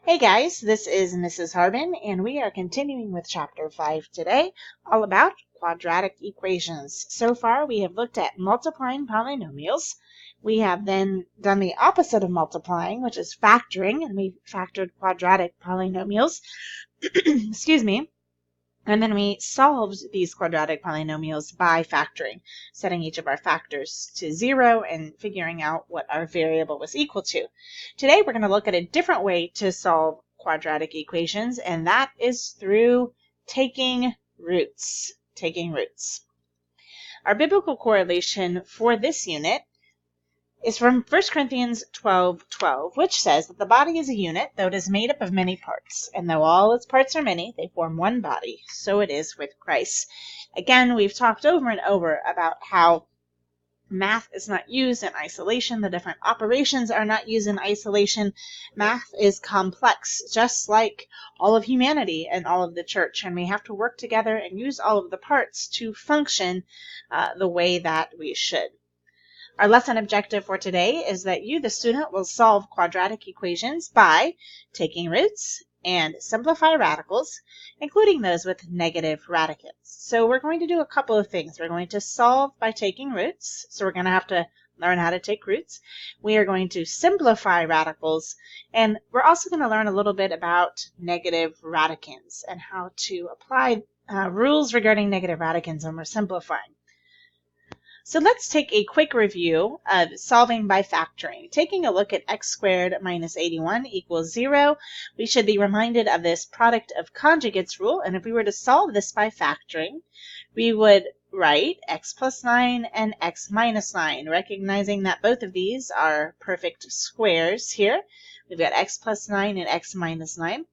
Hey guys, this is Mrs. Harbin, and we are continuing with Chapter 5 today, all about quadratic equations. So far, we have looked at multiplying polynomials. We have then done the opposite of multiplying, which is factoring, and we factored quadratic polynomials. Excuse me. And then we solved these quadratic polynomials by factoring, setting each of our factors to 0 and figuring out what our variable was equal to. Today we're going to look at a different way to solve quadratic equations, and that is through taking roots. Our biblical correlation for this unit is from 1 Corinthians 12:12, which says that the body is a unit, though it is made up of many parts, and though all its parts are many, they form one body. So it is with Christ. Again, we've talked over and over about how math is not used in isolation. The different operations are not used in isolation. Math is complex, just like all of humanity and all of the church, and we have to work together and use all of the parts to function the way that we should. Our lesson objective for today is that you, the student, will solve quadratic equations by taking roots and simplify radicals, including those with negative radicands. So we're going to do a couple of things. We're going to solve by taking roots. So we're going to have to learn how to take roots. We are going to simplify radicals, and we're also going to learn a little bit about negative radicands and how to apply rules regarding negative radicands when we're simplifying. So let's take a quick review of solving by factoring. Taking a look at x squared minus 81 equals 0, we should be reminded of this product of conjugates rule, and if we were to solve this by factoring, we would write x plus 9 and x minus 9, recognizing that both of these are perfect squares here. We've got x plus 9 and x minus 9.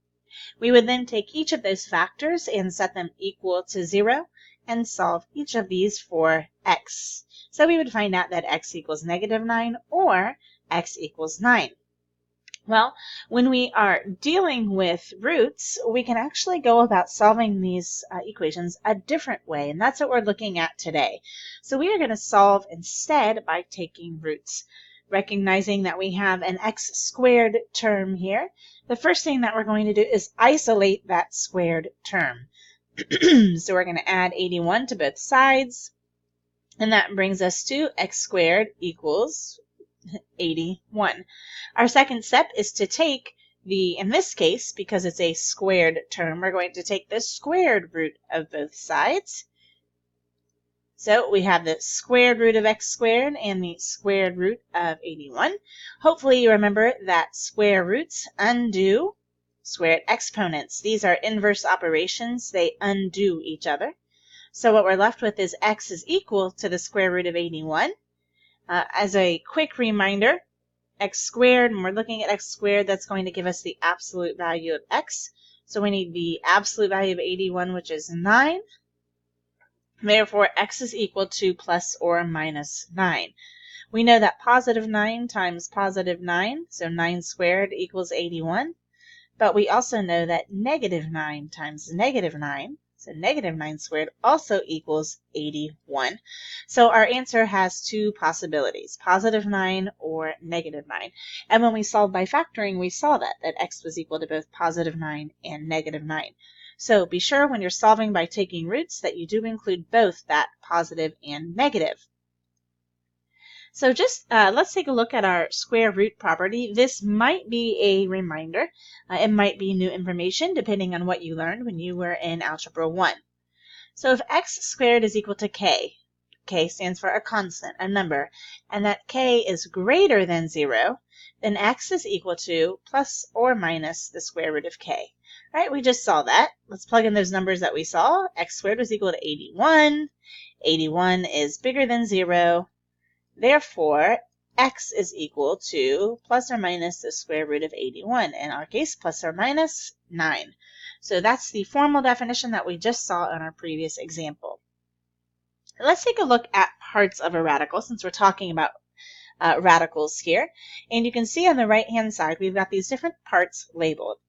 We would then take each of those factors and set them equal to 0 and solve each of these for x. So we would find out that x equals negative 9 or x equals 9. Well, when we are dealing with roots, we can actually go about solving these equations a different way, and that's what we're looking at today. So we are going to solve instead by taking roots, recognizing that we have an x squared term here. The first thing that we're going to do is isolate that squared term. So we're going to add 81 to both sides, and that brings us to x squared equals 81. Our second step is to take in this case, because it's a squared term, we're going to take the squared root of both sides. So we have the squared root of x squared and the squared root of 81. Hopefully you remember that square roots undo squared exponents. These are inverse operations. They undo each other. So what we're left with is x is equal to the square root of 81. As a quick reminder, x squared, and we're looking at x squared, that's going to give us the absolute value of x. So we need the absolute value of 81, which is 9. Therefore, x is equal to plus or minus 9. We know that positive 9 times positive 9, so 9 squared equals 81. But we also know that negative 9 times negative 9, so negative 9 squared, also equals 81. So our answer has two possibilities, positive 9 or negative 9. And when we solved by factoring, we saw that x was equal to both positive 9 and negative 9. So be sure when you're solving by taking roots that you do include both that positive and negative. So just let's take a look at our square root property. This might be a reminder. It might be new information depending on what you learned when you were in Algebra 1. So if x squared is equal to k stands for a constant, a number, and that k is greater than 0, then x is equal to plus or minus the square root of k. All right, we just saw that. Let's plug in those numbers that we saw. X squared was equal to 81. 81 is bigger than 0. Therefore, x is equal to plus or minus the square root of 81. In our case, plus or minus 9. So that's the formal definition that we just saw in our previous example. Let's take a look at parts of a radical, since we're talking about radicals here. And you can see on the right-hand side, we've got these different parts labeled.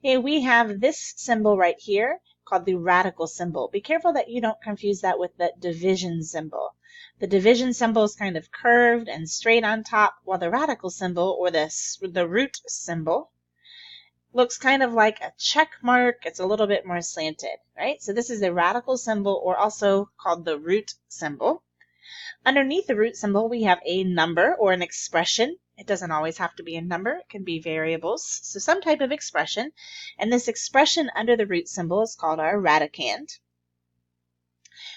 Okay, we have this symbol right here called the radical symbol. Be careful that you don't confuse that with the division symbol. The division symbol is kind of curved and straight on top, while the radical symbol, or the root symbol, looks kind of like a check mark. It's a little bit more slanted, right? So this is the radical symbol, or also called the root symbol. Underneath the root symbol, we have a number or an expression. It doesn't always have to be a number. It can be variables. So some type of expression. And this expression under the root symbol is called our radicand.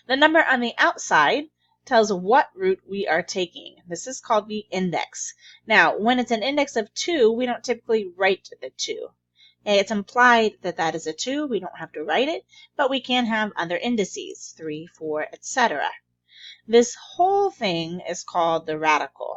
The number on the outside tells what root we are taking. This is called the index. Now, when it's an index of 2, we don't typically write the 2. It's implied that that is a 2. We don't have to write it, but we can have other indices, 3, 4, etc. This whole thing is called the radical.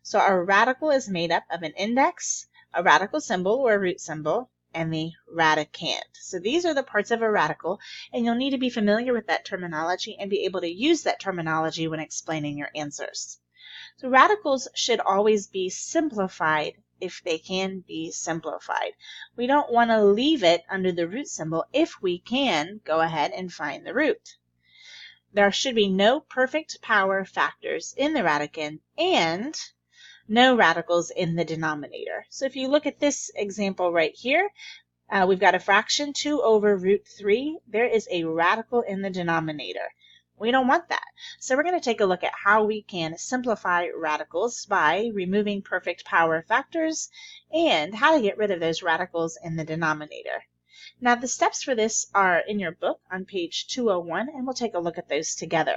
So our radical is made up of an index, a radical symbol or a root symbol, and the radicand. So these are the parts of a radical, and you'll need to be familiar with that terminology and be able to use that terminology when explaining your answers. So radicals should always be simplified if they can be simplified. We don't want to leave it under the root symbol. If we can, go ahead and find the root. There should be no perfect power factors in the radicand and no radicals in the denominator. So if you look at this example right here, we've got a fraction 2 over root 3. There is a radical in the denominator. We don't want that. So we're going to take a look at how we can simplify radicals by removing perfect power factors and how to get rid of those radicals in the denominator. Now the steps for this are in your book on page 201, and we'll take a look at those together.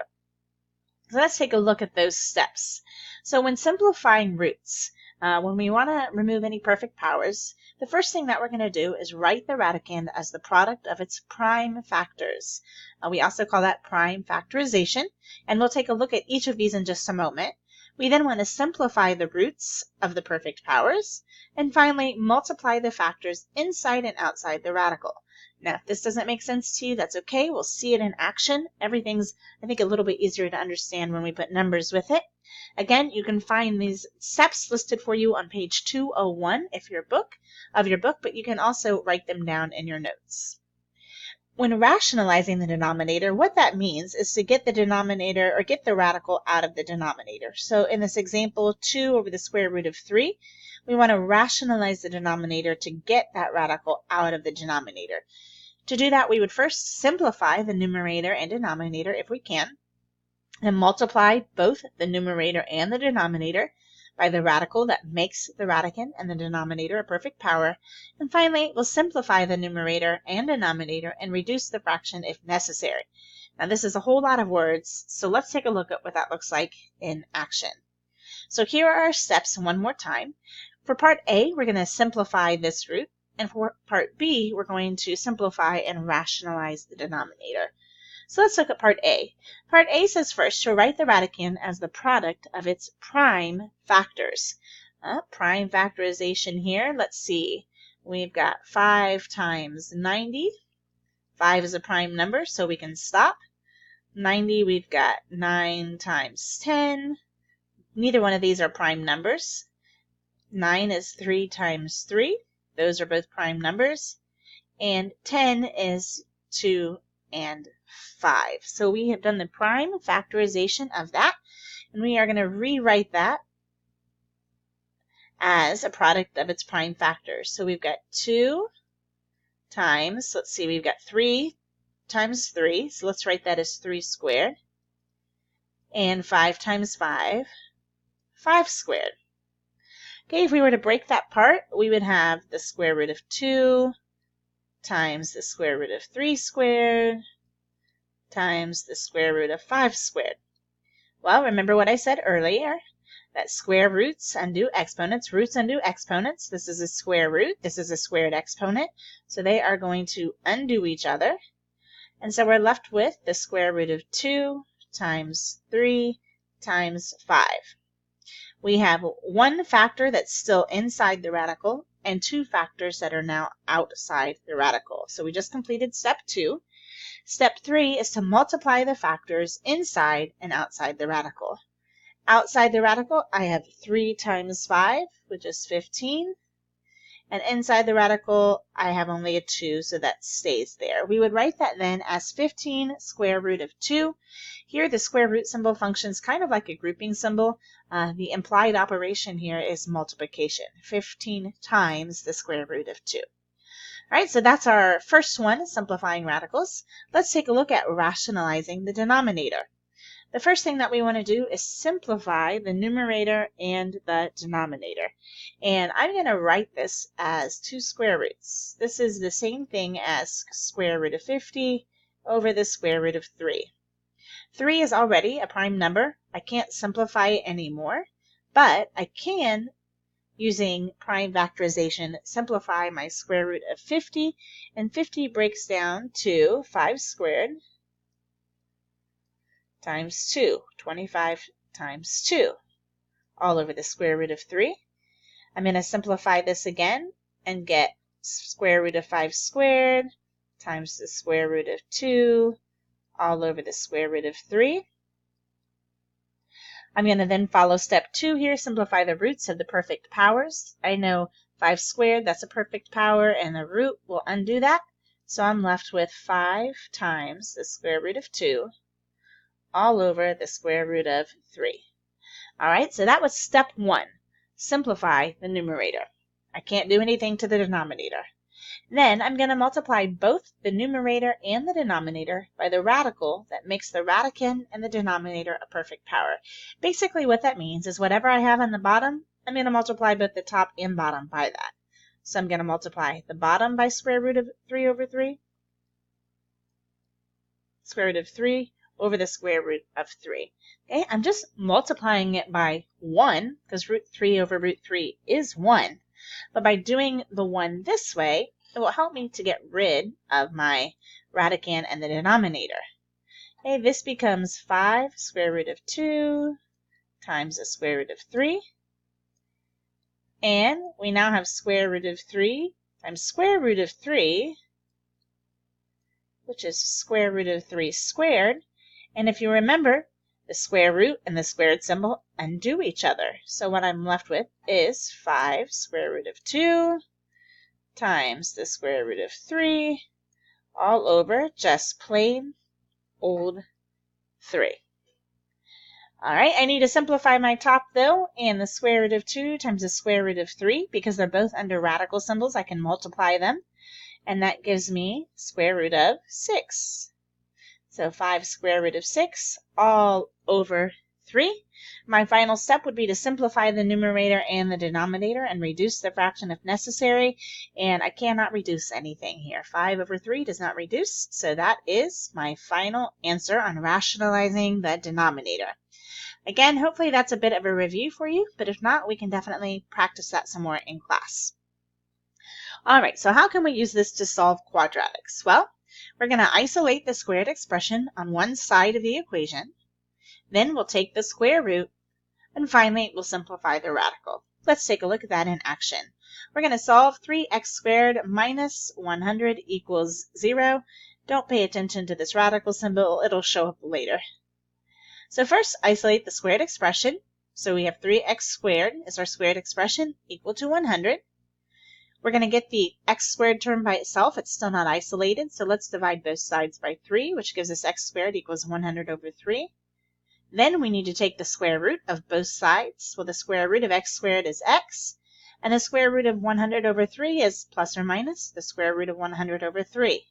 So let's take a look at those steps. So when simplifying roots, when we want to remove any perfect powers, the first thing that we're going to do is write the radicand as the product of its prime factors. We also call that prime factorization, and we'll take a look at each of these in just a moment. We then want to simplify the roots of the perfect powers, and finally multiply the factors inside and outside the radical. Now, if this doesn't make sense to you, that's okay. We'll see it in action. Everything's, I think, a little bit easier to understand when we put numbers with it. Again, you can find these steps listed for you on page 201 of your book, but you can also write them down in your notes. When rationalizing the denominator, what that means is to get the denominator or get the radical out of the denominator. So in this example, 2 over the square root of 3, we want to rationalize the denominator to get that radical out of the denominator. To do that, we would first simplify the numerator and denominator if we can, and multiply both the numerator and the denominator by the radical that makes the radicand and the denominator a perfect power. And finally, we'll simplify the numerator and denominator and reduce the fraction if necessary. Now, this is a whole lot of words, so let's take a look at what that looks like in action. So here are our steps one more time. For part A, we're going to simplify this root, and for part B, we're going to simplify and rationalize the denominator. So let's look at part A. Part A says first to write the radicand as the product of its prime factors. Prime factorization here, let's see. We've got 5 times 90. 5 is a prime number, so we can stop. 90, we've got 9 times 10. Neither one of these are prime numbers. 9 is 3 times 3. Those are both prime numbers. And 10 is 2 and 5. So we have done the prime factorization of that, and we are going to rewrite that as a product of its prime factors. So we've got 2 times, let's see, we've got 3 times 3, so let's write that as 3 squared, and 5 times 5, 5 squared. Okay, if we were to break that part, we would have the square root of 2 times the square root of 3 squared times the square root of 5 squared. Well, remember what I said earlier, that square roots undo exponents, roots undo exponents. This is a square root, this is a squared exponent, so they are going to undo each other. And so we're left with the square root of 2 times 3 times 5. We have one factor that's still inside the radical and 2 factors that are now outside the radical. So we just completed step 2. Step 3 is to multiply the factors inside and outside the radical. Outside the radical, I have 3 times 5, which is 15. And inside the radical, I have only a 2, so that stays there. We would write that then as 15 square root of 2. Here, the square root symbol functions kind of like a grouping symbol. The implied operation here is multiplication. 15 times the square root of 2. All right, so that's our first one, simplifying radicals. Let's take a look at rationalizing the denominator. The first thing that we want to do is simplify the numerator and the denominator. And I'm going to write this as 2 square roots. This is the same thing as square root of 50 over the square root of 3. 3 is already a prime number. I can't simplify it anymore, but I can, using prime factorization, simplify my square root of 50, and 50 breaks down to 5 squared times 2, 25 times 2, all over the square root of 3. I'm going to simplify this again and get square root of 5 squared times the square root of 2, all over the square root of 3. I'm going to then follow step 2 here, simplify the roots of the perfect powers. I know 5 squared, that's a perfect power, and the root will undo that. So I'm left with 5 times the square root of 2, all over the square root of 3. All right, so that was step 1, simplify the numerator. I can't do anything to the denominator. Then I'm going to multiply both the numerator and the denominator by the radical that makes the radicand and the denominator a perfect power. Basically what that means is whatever I have on the bottom, I'm going to multiply both the top and bottom by that. So I'm going to multiply the bottom by square root of 3 over 3, square root of 3 over the square root of 3. Okay, I'm just multiplying it by 1 because root 3 over root 3 is 1. But by doing the 1 this way, it will help me to get rid of my radicand and the denominator. Okay, this becomes 5 square root of 2 times the square root of 3. And we now have square root of 3 times square root of 3, which is square root of 3 squared. And if you remember, the square root and the squared symbol undo each other. So what I'm left with is 5 square root of 2 times the square root of 3, all over just plain old 3. All right, I need to simplify my top though, and the square root of 2 times the square root of 3, because they're both under radical symbols, I can multiply them, and that gives me square root of 6. So 5 square root of 6 all over 3. My final step would be to simplify the numerator and the denominator and reduce the fraction if necessary. And I cannot reduce anything here. 5 over 3 does not reduce. So that is my final answer on rationalizing the denominator. Again, hopefully that's a bit of a review for you, but if not, we can definitely practice that some more in class. All right, so how can we use this to solve quadratics? Well, we're going to isolate the squared expression on one side of the equation. Then we'll take the square root, and finally we'll simplify the radical. Let's take a look at that in action. We're going to solve 3x squared minus 100 equals 0. Don't pay attention to this radical symbol, it'll show up later. So first, isolate the squared expression. So we have 3x squared is our squared expression equal to 100. We're going to get the x squared term by itself. It's still not isolated, so let's divide both sides by 3, which gives us x squared equals 100 over 3. Then we need to take the square root of both sides. Well, the square root of x squared is x, and the square root of 100 over 3 is plus or minus the square root of 100 over 3.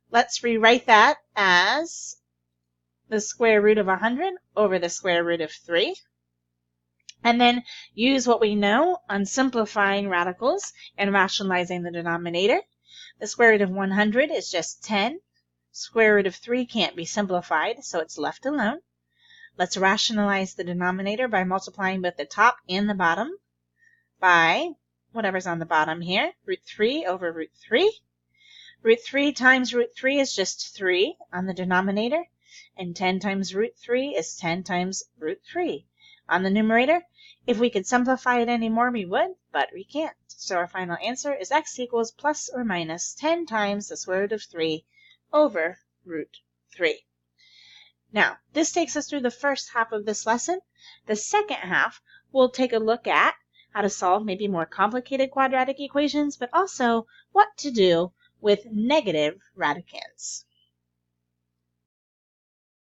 Let's rewrite that as the square root of 100 over the square root of 3. And then use what we know on simplifying radicals and rationalizing the denominator. The square root of 100 is just 10. Square root of 3 can't be simplified, so it's left alone. Let's rationalize the denominator by multiplying both the top and the bottom by whatever's on the bottom here, root 3 over root 3. Root 3 times root 3 is just 3 on the denominator, and 10 times root 3 is 10 times root 3 on the numerator. If we could simplify it anymore, we would, but we can't. So our final answer is x equals plus or minus 10 times the square root of 3 over root 3. Now, this takes us through the first half of this lesson. The second half, we'll take a look at how to solve maybe more complicated quadratic equations, but also what to do with negative radicands.